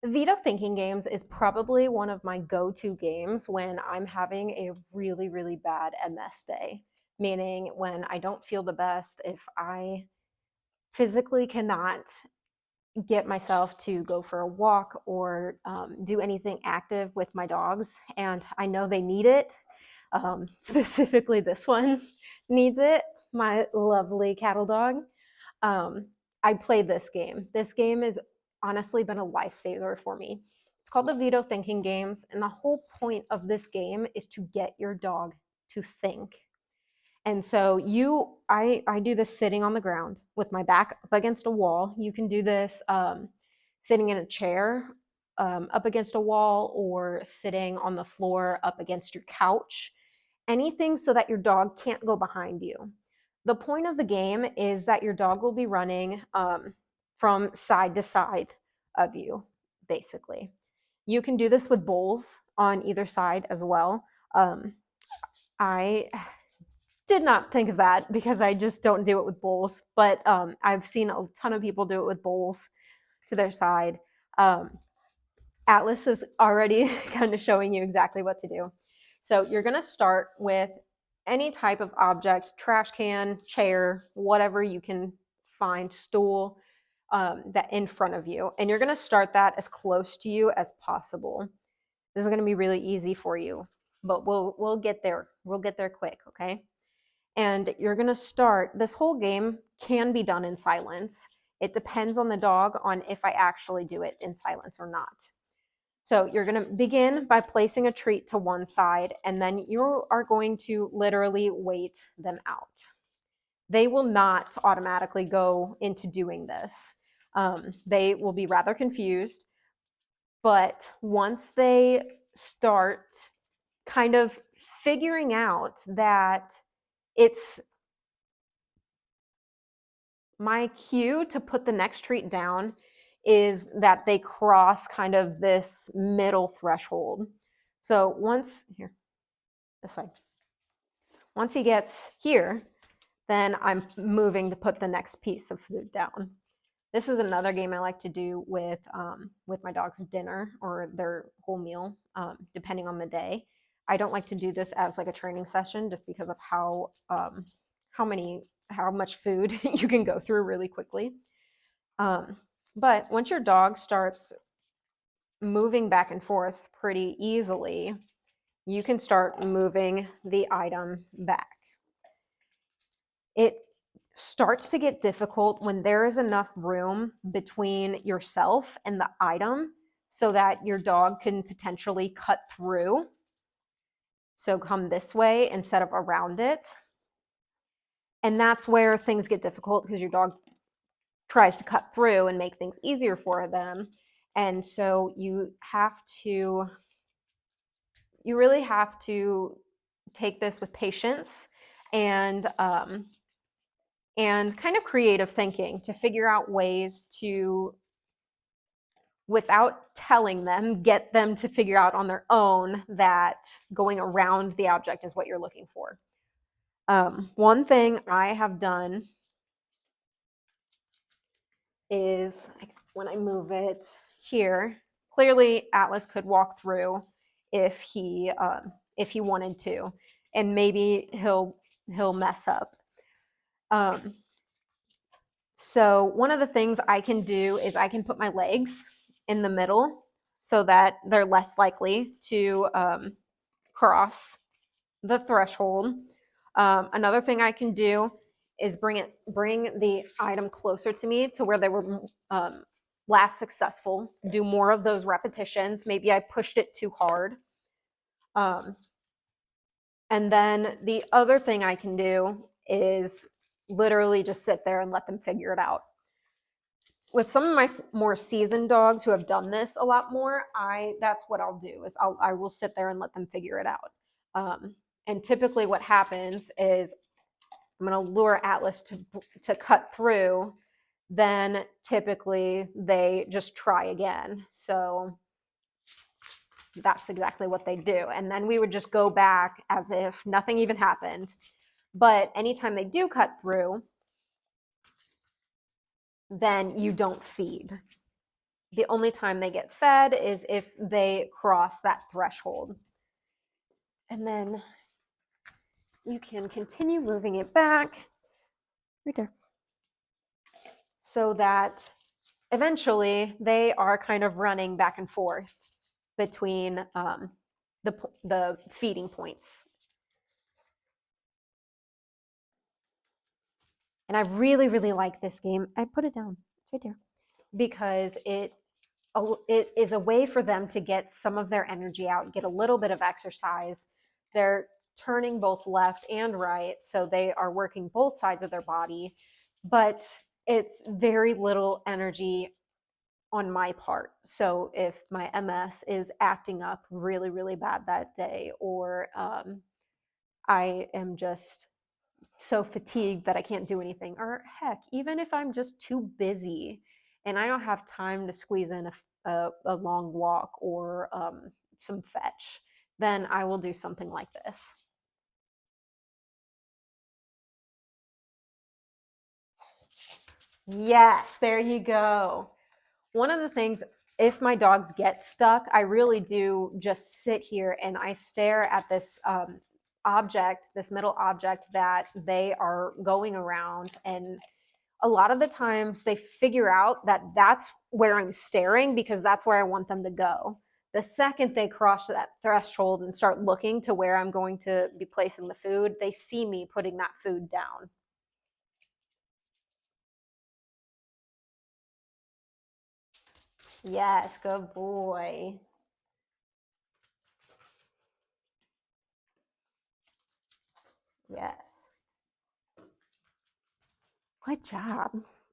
Vito Thinking Games is probably one of my go-to games when I'm having a really, really bad MS day, meaning when I don't feel the best, if I physically cannot get myself to go for a walk or do anything active with my dogs, and I know they need it. Specifically, this one needs it, my lovely cattle dog. Um, I play this game. This game has honestly been a lifesaver for me. It's called the Vito Thinking Games, and the whole point of this game is to get your dog to think. And so I do this sitting on the ground with my back up against a wall. You can do this sitting in a chair up against a wall, or sitting on the floor up against your couch. Anything so that your dog can't go behind you. The point of the game is that your dog will be running from side to side of you, basically. You can do this with bowls on either side as well. I did not think of that because I just don't do it with bowls, but I've seen a ton of people do it with bowls to their side. Um, Atlas is already kind of showing you exactly what to do. So you're going to start with any type of object, trash can, chair, whatever you can find, stool, that in front of you. And you're going to start that as close to you as possible. This is going to be really easy for you, but we'll get there. We'll get there quick, okay? And you're going to start, this whole game can be done in silence. It depends on the dog on if I actually do it in silence or not. So you're going to begin by placing a treat to one side, and then you are going to literally wait them out. They will not automatically go into doing this. They will be rather confused, but once they start kind of figuring out that it's my cue to put the next treat down is that they cross kind of this middle threshold. So once, here, this side. Once he gets here, then I'm moving to put the next piece of food down. This is another game I like to do with my dog's dinner or their whole meal, depending on the day. I don't like to do this as like a training session just because of how much food you can go through really quickly. But once your dog starts moving back and forth pretty easily, you can start moving the item back. It starts to get difficult when there is enough room between yourself and the item so that your dog can potentially cut through. So come this way instead of around it. And that's where things get difficult because your dog tries to cut through and make things easier for them. And so you really have to take this with patience and kind of creative thinking to figure out ways to, without telling them, get them to figure out on their own that going around the object is what you're looking for. One thing I have done is when I move it here, clearly Atlas could walk through if he wanted to, and maybe he'll mess up. So one of the things I can do is I can put my legs in the middle so that they're less likely to cross the threshold. Another thing I can do is bring the item closer to me to where they were last successful. Do more of those repetitions. Maybe I pushed it too hard. And then the other thing I can do is literally just sit there and let them figure it out. With some of my more seasoned dogs who have done this a lot more, that's what I'll do is I will sit there and let them figure it out. And typically what happens is I'm going to lure Atlas to cut through. Then typically they just try again. So that's exactly what they do. And then we would just go back as if nothing even happened. But anytime they do cut through, then you don't feed. The only time they get fed is if they cross that threshold. And then you can continue moving it back right there, so that eventually they are kind of running back and forth between the feeding points. And I really, really like this game. I put it down. It's right there. Because it is a way for them to get some of their energy out, get a little bit of exercise. They're turning both left and right, so they are working both sides of their body, but it's very little energy on my part. So if my MS is acting up really, really bad that day, or I am just so fatigued that I can't do anything, or heck, even if I'm just too busy and I don't have time to squeeze in a long walk or some fetch, then I will do something like this. Yes, there you go. One of the things, if my dogs get stuck, I really do just sit here and I stare at this object, this middle object that they are going around. And a lot of the times they figure out that that's where I'm staring because that's where I want them to go. The second they cross that threshold and start looking to where I'm going to be placing the food, they see me putting that food down. Yes, good boy. Yes. Good job.